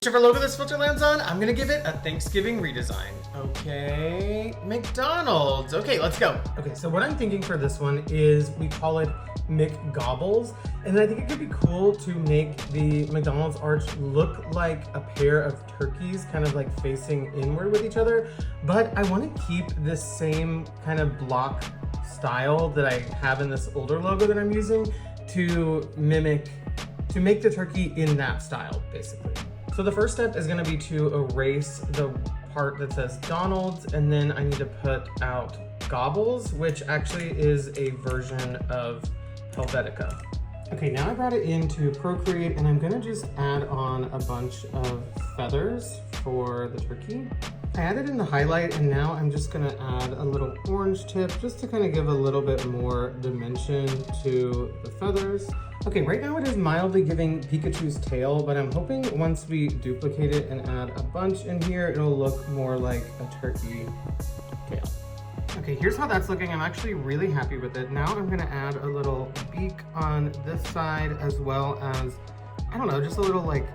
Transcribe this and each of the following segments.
Whichever logo this filter lands on, I'm gonna give it a Thanksgiving redesign. Okay, McDonald's. Okay, let's go. Okay, so what I'm thinking for this one is we call it McGobbles, and I think it could be cool to make the McDonald's arch look like a pair of turkeys kind of like facing inward with each other, but I want to keep this same kind of block style that I have in this older logo that I'm using to make the turkey in that style, basically. So the first step is going to be to erase the part that says Donald's, and then I need to put out Gobbles, which actually is a version of Helvetica. Okay, now I brought it into Procreate, and I'm going to just add on a bunch of feathers for the turkey. I added in the highlight, and now I'm just going to add a little orange tip just to kind of give a little bit more dimension to the feathers. Okay, right now it is mildly giving Pikachu's tail, but I'm hoping once we duplicate it and add a bunch in here, it'll look more like a turkey tail. Okay, here's how that's looking. I'm actually really happy with it. Now I'm gonna add a little beak on this side, as well as, I don't know, just a little like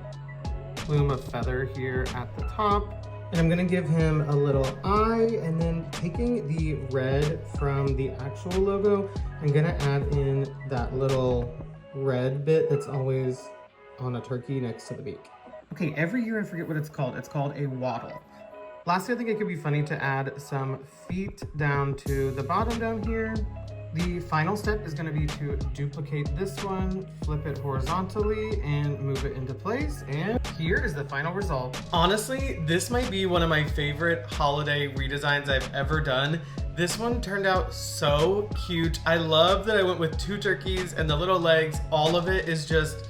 plume of feather here at the top. And I'm gonna give him a little eye, and then taking the red from the actual logo, I'm gonna add in that little red bit that's always on a turkey next to the beak. Okay, every year I forget what it's called. It's called a waddle. Lastly, I think it could be funny to add some feet down to the bottom down here. The final step is going to be to duplicate this one, flip it horizontally, and move it into place. And here is the final result. Honestly, this might be one of my favorite holiday redesigns I've ever done. This one turned out so cute. I love that I went with two turkeys and the little legs. All of it is just,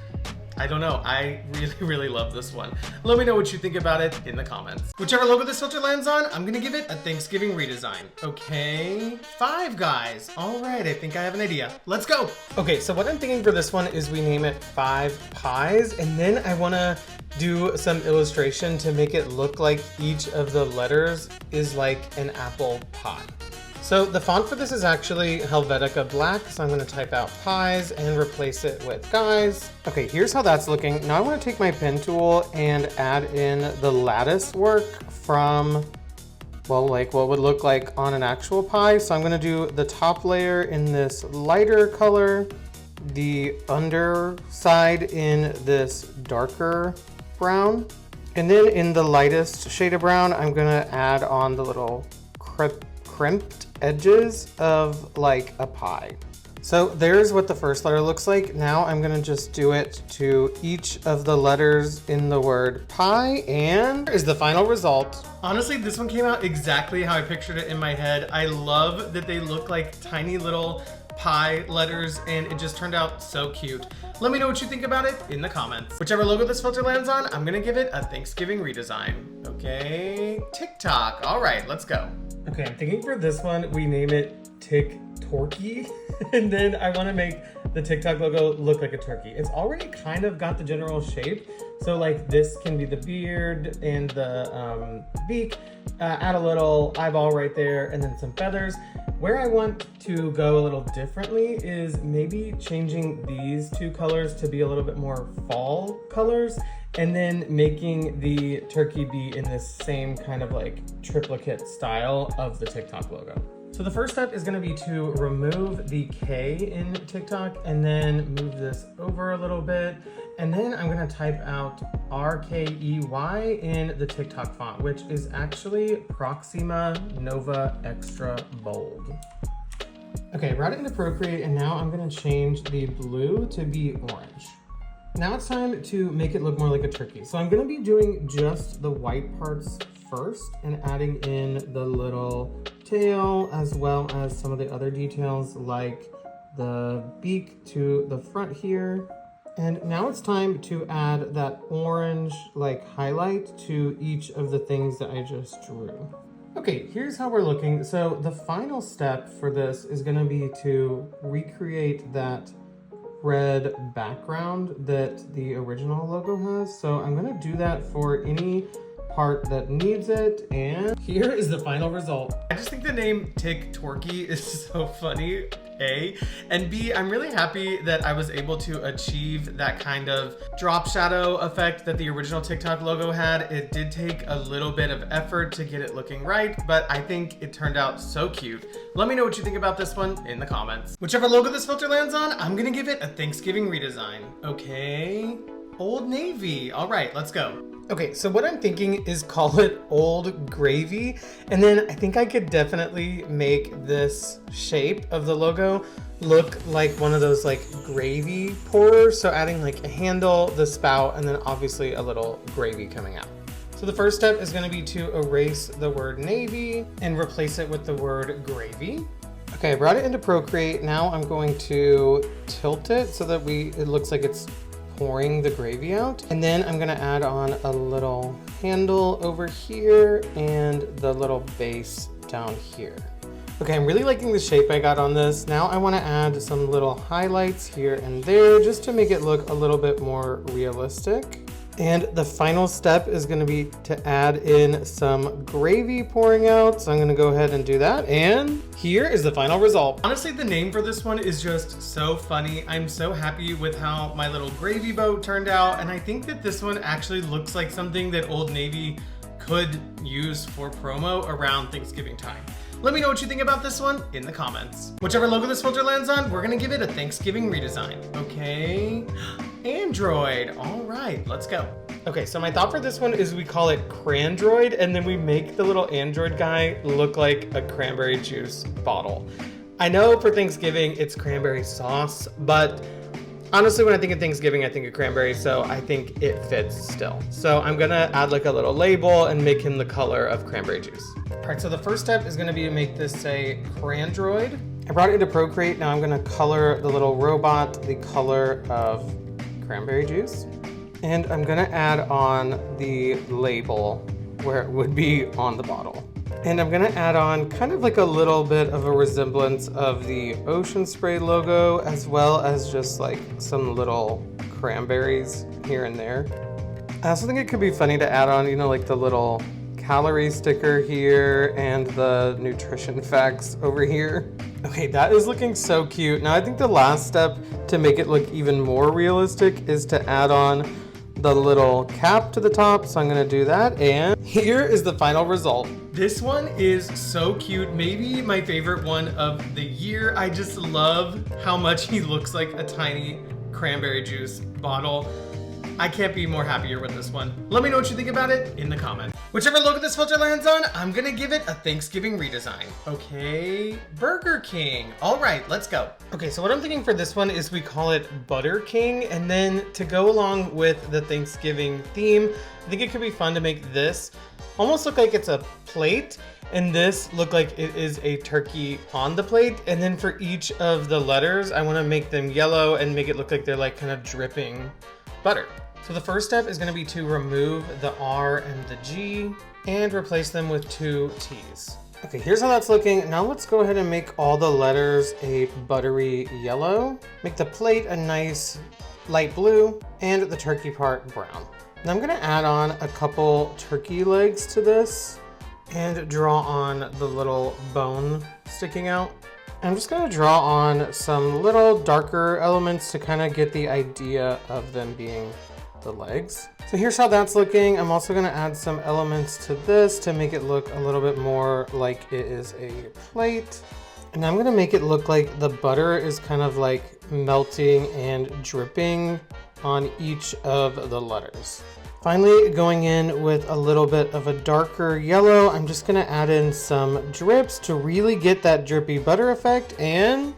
I don't know. I really love this one. Let me know what you think about it in the comments. Whichever logo this filter lands on, I'm gonna give it a Thanksgiving redesign. Okay, Five Guys. All right, I think I have an idea. Let's go. Okay, so what I'm thinking for this one is we name it Five Pies, and then I wanna do some illustration to make it look like each of the letters is like an apple pie. So the font for this is actually Helvetica Black, so I'm gonna type out pies and replace it with guys. Okay, here's how that's looking. Now I wanna take my pen tool and add in the lattice work from, well, like what would look like on an actual pie. So I'm gonna do the top layer in this lighter color, the underside in this darker brown, and then in the lightest shade of brown, I'm gonna add on the little crimped edges of like a pie. So there's what the first letter looks like. Now I'm gonna just do it to each of the letters in the word pie, and here's the final result. Honestly, this one came out exactly how I pictured it in my head. I love that they look like tiny little pie letters, and it just turned out so cute. Let me know what you think about it in the comments. Whichever logo this filter lands on, I'm gonna give it a Thanksgiving redesign. Okay, TikTok. All right, let's go. Okay, I'm thinking for this one, we name it TikTorky, and then I wanna make the TikTok logo look like a turkey. It's already kind of got the general shape, so like this can be the beard and the beak, add a little eyeball right there, and then some feathers. Where I want to go a little differently is maybe changing these two colors to be a little bit more fall colors, and then making the turkey be in this same kind of like triplicate style of the TikTok logo. So the first step is gonna be to remove the K in TikTok, and then move this over a little bit. And then I'm gonna type out RKEY in the TikTok font, which is actually Proxima Nova Extra Bold. Okay, brought it into Procreate, and now I'm gonna change the blue to be orange. Now it's time to make it look more like a turkey. So I'm gonna be doing just the white parts first and adding in the little tail, as well as some of the other details like the beak to the front here. And now it's time to add that orange like highlight to each of the things that I just drew. Okay, here's how we're looking. So the final step for this is gonna be to recreate that red background that the original logo has. So I'm gonna do that for any part that needs it, and here is the final result. I just think the name TikTorky is so funny. A. And B, I'm really happy that I was able to achieve that kind of drop shadow effect that the original TikTok logo had. It did take a little bit of effort to get it looking right, but I think it turned out so cute. Let me know what you think about this one in the comments. Whichever logo this filter lands on, I'm gonna give it a Thanksgiving redesign. Okay, Old Navy. All right, let's go. Okay, so what I'm thinking is call it Old Gravy, and then I think I could definitely make this shape of the logo look like one of those like gravy pourers. So adding like a handle, the spout, and then obviously a little gravy coming out. So the first step is going to be to erase the word navy and replace it with the word gravy. Okay, I brought it into Procreate. Now I'm going to tilt it so that it looks like it's pouring the gravy out. And then I'm gonna add on a little handle over here and the little base down here. Okay, I'm really liking the shape I got on this. Now I wanna add some little highlights here and there just to make it look a little bit more realistic. And the final step is gonna be to add in some gravy pouring out. So I'm gonna go ahead and do that. And here is the final result. Honestly, the name for this one is just so funny. I'm so happy with how my little gravy boat turned out. And I think that this one actually looks like something that Old Navy could use for promo around Thanksgiving time. Let me know what you think about this one in the comments. Whichever logo this filter lands on, we're gonna give it a Thanksgiving redesign. Okay, Android. All right, let's go. Okay, so my thought for this one is we call it Crandroid, and then we make the little Android guy look like a cranberry juice bottle. I know for Thanksgiving it's cranberry sauce, but honestly, when I think of Thanksgiving, I think of cranberry, so I think it fits still. So I'm gonna add like a little label and make him the color of cranberry juice. All right, so the first step is gonna be to make this say Crandroid. I brought it into Procreate. Now I'm gonna color the little robot the color of cranberry juice. And I'm gonna add on the label where it would be on the bottle. And I'm gonna add on kind of like a little bit of a resemblance of the Ocean Spray logo, as well as just like some little cranberries here and there. I also think it could be funny to add on, you know, like the little calorie sticker here and the nutrition facts over here. Okay, that is looking so cute. Now I think the last step to make it look even more realistic is to add on the little cap to the top. So I'm gonna do that, and here is the final result. This one is so cute. Maybe my favorite one of the year. I just love how much he looks like a tiny cranberry juice bottle. I can't be more happier with this one. Let me know what you think about it in the comments. Whichever logo this filter lands on, I'm gonna give it a Thanksgiving redesign. Okay, Burger King. All right, let's go. Okay, so what I'm thinking for this one is we call it Butter King, and then to go along with the Thanksgiving theme, I think it could be fun to make this almost look like it's a plate, and this look like it is a turkey on the plate. And then for each of the letters, I wanna make them yellow and make it look like they're like kind of dripping butter. So the first step is gonna be to remove the R and the G and replace them with two T's. Okay, here's how that's looking. Now let's go ahead and make all the letters a buttery yellow. Make the plate a nice light blue and the turkey part brown. Now I'm gonna add on a couple turkey legs to this and draw on the little bone sticking out. I'm just gonna draw on some little darker elements to kind of get the idea of them being the legs. So here's how that's looking. I'm also gonna add some elements to this to make it look a little bit more like it is a plate. And I'm gonna make it look like the butter is kind of like melting and dripping on each of the letters. Finally, going in with a little bit of a darker yellow, I'm just gonna add in some drips to really get that drippy butter effect, and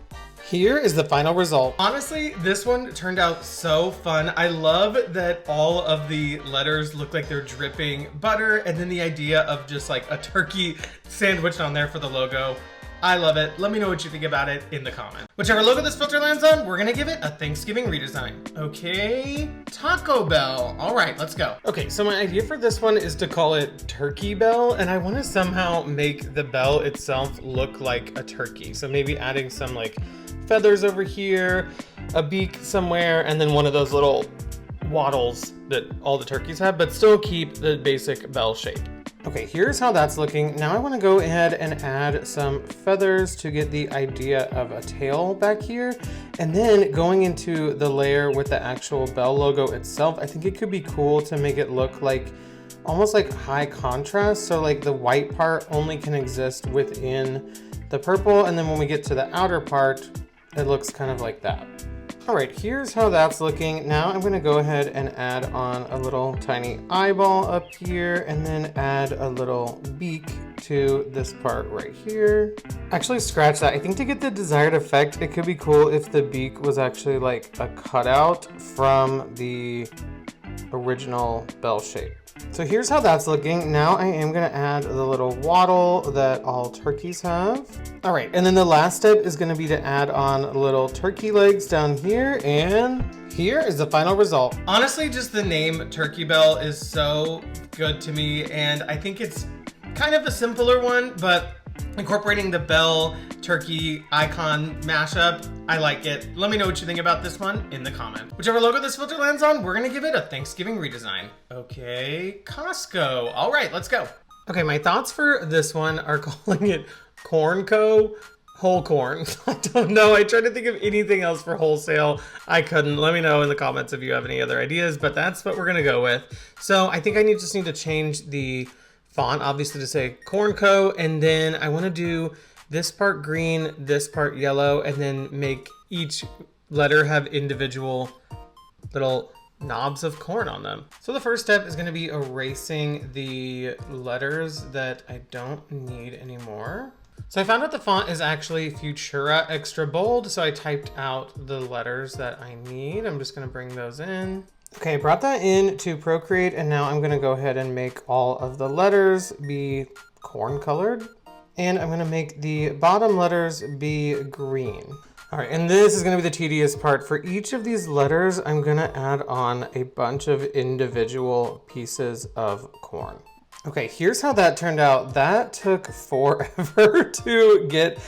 here is the final result. Honestly, this one turned out so fun. I love that all of the letters look like they're dripping butter, and then the idea of just like a turkey sandwiched on there for the logo. I love it. Let me know what you think about it in the comments. Whichever logo this filter lands on, we're gonna give it a Thanksgiving redesign. Okay, Taco Bell. All right, let's go. Okay, so my idea for this one is to call it Turkey Bell, and I wanna somehow make the bell itself look like a turkey. So maybe adding some like feathers over here, a beak somewhere, and then one of those little waddles that all the turkeys have, but still keep the basic bell shape. Okay, here's how that's looking. Now I want to go ahead and add some feathers to get the idea of a tail back here. And then going into the layer with the actual bell logo itself, I think it could be cool to make it look like almost like high contrast. So like the white part only can exist within the purple. And then when we get to the outer part, it looks kind of like that. All right, here's how that's looking. Now I'm gonna go ahead and add on a little tiny eyeball up here and then add a little beak to this part right here. Actually scratch that. I think to get the desired effect, it could be cool if the beak was actually like a cutout from the original bell shape. So here's how that's looking. Now I am gonna add the little waddle that all turkeys have. All right, and then the last step is gonna be to add on little turkey legs down here, and here is the final result. Honestly, just the name Turkey Bell is so good to me, and I think it's kind of a simpler one, but incorporating the bell turkey icon mashup, I like it. Let me know what you think about this one in the comments. Whichever logo this filter lands on, we're gonna give it a Thanksgiving redesign. Okay, Costco. All right, let's go. Okay, my thoughts for this one are calling it Cornco whole corn. I don't know. I tried to think of anything else for wholesale. I couldn't. Let me know in the comments if you have any other ideas, but that's what we're gonna go with. So I think I just need to change the font, obviously, to say Cornco, and then I want to do this part green, this part yellow, and then make each letter have individual little knobs of corn on them. So the first step is going to be erasing the letters that I don't need anymore. So I found out the font is actually Futura Extra Bold, so I typed out the letters that I need. I'm just going to bring those in. Okay, brought that in to Procreate, and now I'm gonna go ahead and make all of the letters be corn colored. And I'm gonna make the bottom letters be green. All right, and this is gonna be the tedious part. For each of these letters, I'm gonna add on a bunch of individual pieces of corn. Okay, here's how that turned out. That took forever to get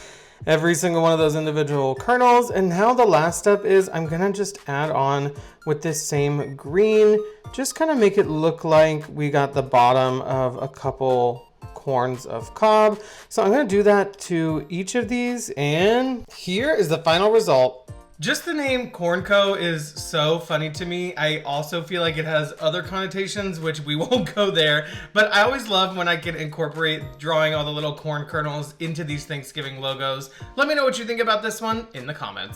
every single one of those individual kernels. And now the last step is I'm gonna just add on with this same green, just kind of make it look like we got the bottom of a couple corns of cob. So I'm gonna do that to each of these, and here is the final result. Just the name Cornco is so funny to me. I also feel like it has other connotations, which we won't go there, but I always love when I can incorporate drawing all the little corn kernels into these Thanksgiving logos. Let me know what you think about this one in the comments.